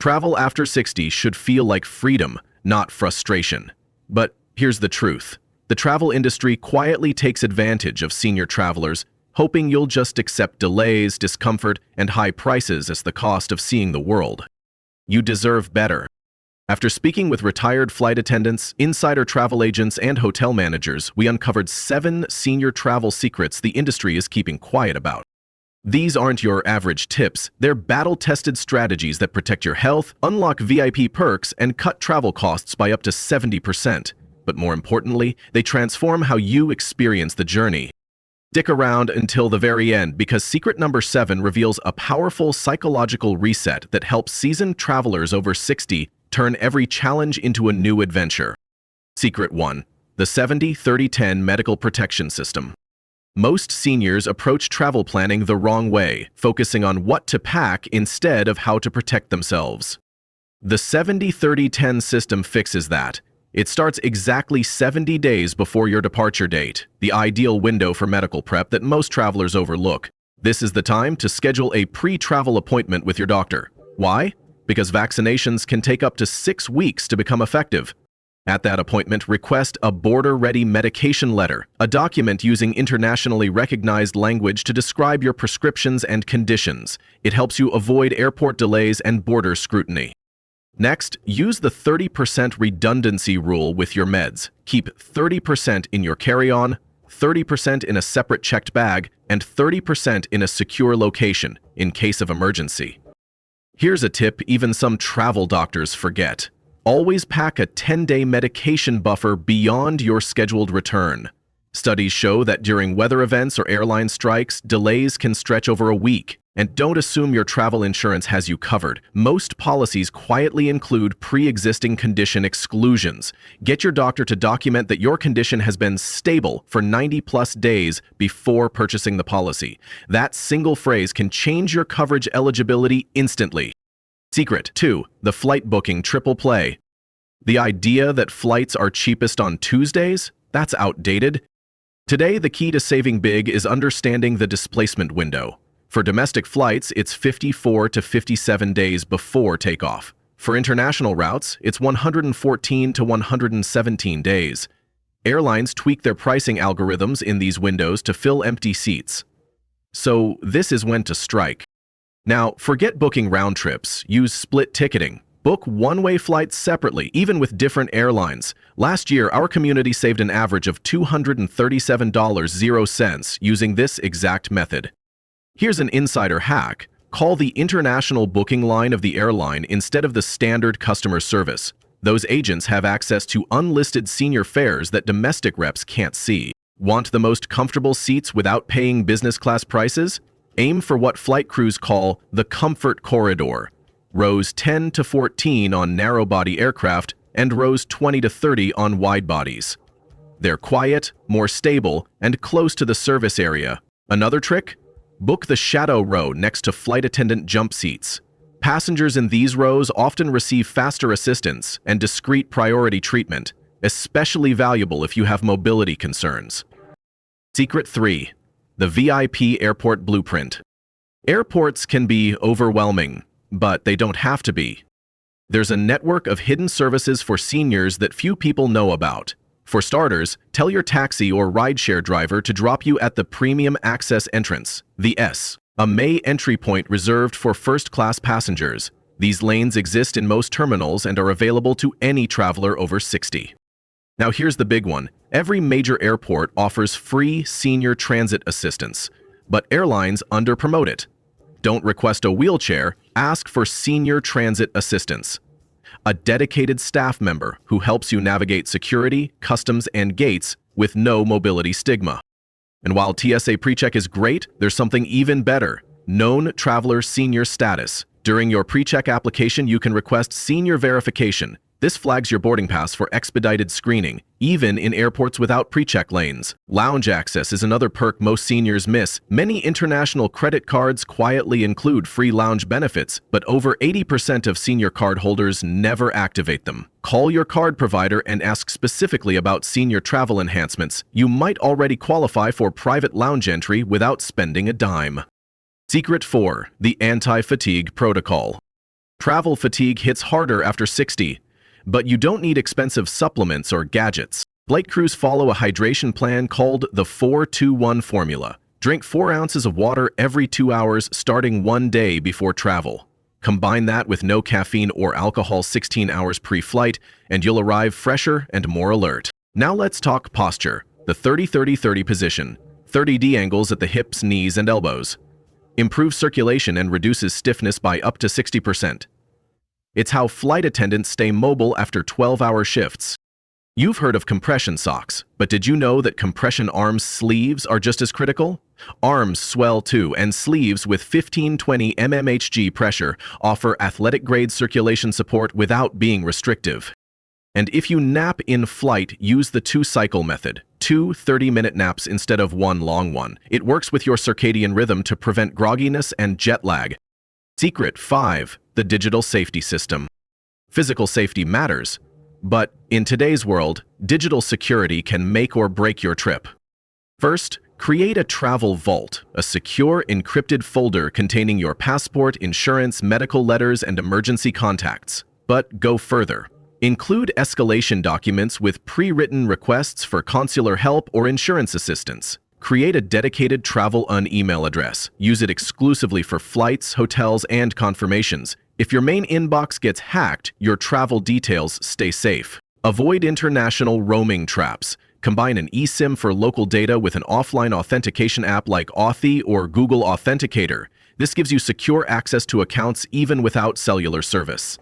Travel after 60 should feel like freedom, not frustration. But here's the truth. The travel industry quietly takes advantage of senior travelers, hoping you'll just accept delays, discomfort, and high prices as the cost of seeing the world. You deserve better. After speaking with retired flight attendants, insider travel agents, and hotel managers, we uncovered 7 senior travel secrets the industry is keeping quiet about. These aren't your average tips, they're battle-tested strategies that protect your health, unlock VIP perks, and cut travel costs by up to 70%. But more importantly, they transform how you experience the journey. Stick around until the very end because secret number 7 reveals a powerful psychological reset that helps seasoned travelers over 60 turn every challenge into a new adventure. Secret 1. The 70-30-10 Medical Protection System. Most seniors approach travel planning the wrong way, focusing on what to pack instead of how to protect themselves. The 70-30-10 system fixes that. It starts exactly 70 days before your departure date, the ideal window for medical prep that most travelers overlook. This is the time to schedule a pre-travel appointment with your doctor. Why? Because vaccinations can take up to 6 weeks to become effective. At that appointment, request a border-ready medication letter, a document using internationally recognized language to describe your prescriptions and conditions. It helps you avoid airport delays and border scrutiny. Next, use the 30% redundancy rule with your meds. Keep 30% in your carry-on, 30% in a separate checked bag, and 30% in a secure location in case of emergency. Here's a tip even some travel doctors forget. Always pack a 10-day medication buffer beyond your scheduled return. Studies show that during weather events or airline strikes, delays can stretch over a week. And don't assume your travel insurance has you covered. Most policies quietly include pre-existing condition exclusions. Get your doctor to document that your condition has been stable for 90+ days before purchasing the policy. That single phrase can change your coverage eligibility instantly. Secret 2. The flight booking triple play. The idea that flights are cheapest on Tuesdays? That's outdated. Today, the key to saving big is understanding the displacement window. For domestic flights, it's 54 to 57 days before takeoff. For international routes, it's 114 to 117 days. Airlines tweak their pricing algorithms in these windows to fill empty seats. So this is when to strike. Now, forget booking round trips. Use split ticketing. Book one-way flights separately, even with different airlines. Last year, our community saved an average of $237.00 using this exact method. Here's an insider hack. Call the international booking line of the airline instead of the standard customer service. Those agents have access to unlisted senior fares that domestic reps can't see. Want the most comfortable seats without paying business class prices? Aim for what flight crews call the comfort corridor. Rows 10 to 14 on narrow-body aircraft and rows 20 to 30 on wide bodies. They're quiet, more stable, and close to the service area. Another trick? Book the shadow row next to flight attendant jump seats. Passengers in these rows often receive faster assistance and discreet priority treatment, especially valuable if you have mobility concerns. Secret 3. The VIP Airport Blueprint. Airports can be overwhelming, but they don't have to be. There's a network of hidden services for seniors that few people know about. For starters, tell your taxi or rideshare driver to drop you at the Premium Access Entrance, the S, a May entry point reserved for first-class passengers. These lanes exist in most terminals and are available to any traveler over 60. Now here's the big one. Every major airport offers free senior transit assistance, but airlines underpromote it. Don't request a wheelchair, ask for senior transit assistance. A dedicated staff member who helps you navigate security, customs, and gates with no mobility stigma. And while TSA PreCheck is great, there's something even better: known traveler senior status. During your PreCheck application, you can request senior verification. This flags your boarding pass for expedited screening, even in airports without PreCheck lanes. Lounge access is another perk most seniors miss. Many international credit cards quietly include free lounge benefits, but over 80% of senior card holders never activate them. Call your card provider and ask specifically about senior travel enhancements. You might already qualify for private lounge entry without spending a dime. Secret 4. The Anti-Fatigue Protocol. Travel fatigue hits harder after 60, but you don't need expensive supplements or gadgets. Flight crews follow a hydration plan called the 4-2-1 formula. Drink 4 ounces of water every 2 hours starting 1 day before travel. Combine that with no caffeine or alcohol 16 hours pre-flight, and you'll arrive fresher and more alert. Now let's talk posture, the 30-30-30 position, 30° angles at the hips, knees, and elbows. Improves circulation and reduces stiffness by up to 60%. It's how flight attendants stay mobile after 12-hour shifts. You've heard of compression socks, but did you know that compression arm sleeves are just as critical? Arms swell too, and sleeves with 15-20 mmHg pressure offer athletic-grade circulation support without being restrictive. And if you nap in flight, use the 2-cycle method, 2 30-minute naps instead of 1 long one. It works with your circadian rhythm to prevent grogginess and jet lag. Secret 5. The digital safety system. Physical safety matters, but in today's world, digital security can make or break your trip. First, create a travel vault, a secure, encrypted folder containing your passport, insurance, medical letters, and emergency contacts. But go further. Include escalation documents with pre-written requests for consular help or insurance assistance. Create a dedicated travel-un email address. Use it exclusively for flights, hotels, and confirmations. If your main inbox gets hacked, your travel details stay safe. Avoid international roaming traps. Combine an eSIM for local data with an offline authentication app like Authy or Google Authenticator. This gives you secure access to accounts even without cellular service.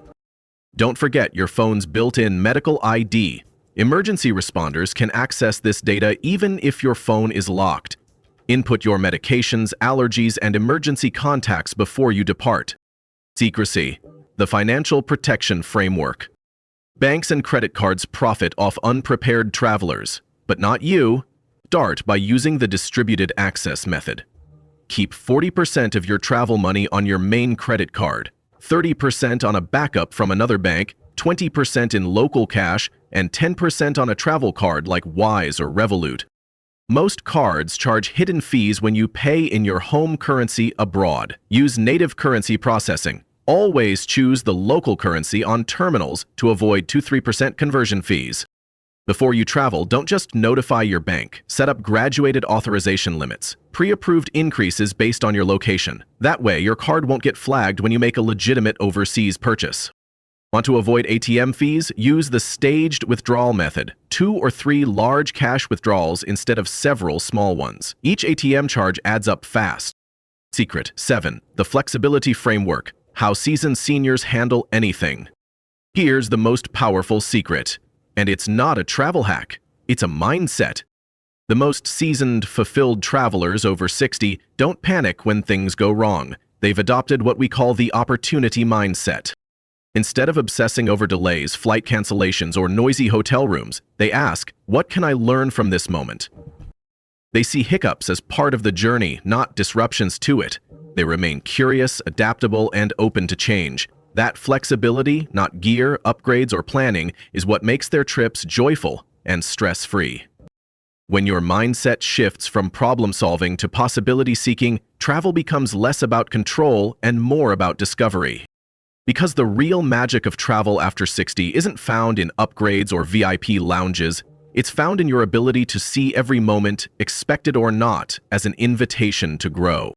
Don't forget your phone's built-in medical ID. Emergency responders can access this data even if your phone is locked. Input your medications, allergies, and emergency contacts before you depart. Secrecy, the financial protection framework. Banks and credit cards profit off unprepared travelers, but not you. Start by using the distributed access method. Keep 40% of your travel money on your main credit card, 30% on a backup from another bank, 20% in local cash, and 10% on a travel card like Wise or Revolut. Most cards charge hidden fees when you pay in your home currency abroad. Use native currency processing. Always choose the local currency on terminals to avoid 2-3% conversion fees. Before you travel, don't just notify your bank. Set up graduated authorization limits, pre-approved increases based on your location. That way, your card won't get flagged when you make a legitimate overseas purchase. Want to avoid ATM fees? Use the staged withdrawal method, 2 or 3 large cash withdrawals instead of several small ones. Each ATM charge adds up fast. Secret 7. The flexibility framework, how seasoned seniors handle anything. Here's the most powerful secret. And it's not a travel hack, it's a mindset. The most seasoned, fulfilled travelers over 60 don't panic when things go wrong. They've adopted what we call the opportunity mindset. Instead of obsessing over delays, flight cancellations, or noisy hotel rooms, they ask, what can I learn from this moment? They see hiccups as part of the journey, not disruptions to it. They remain curious, adaptable, and open to change. That flexibility, not gear, upgrades, or planning, is what makes their trips joyful and stress-free. When your mindset shifts from problem-solving to possibility-seeking, travel becomes less about control and more about discovery. Because the real magic of travel after 60 isn't found in upgrades or VIP lounges, it's found in your ability to see every moment, expected or not, as an invitation to grow.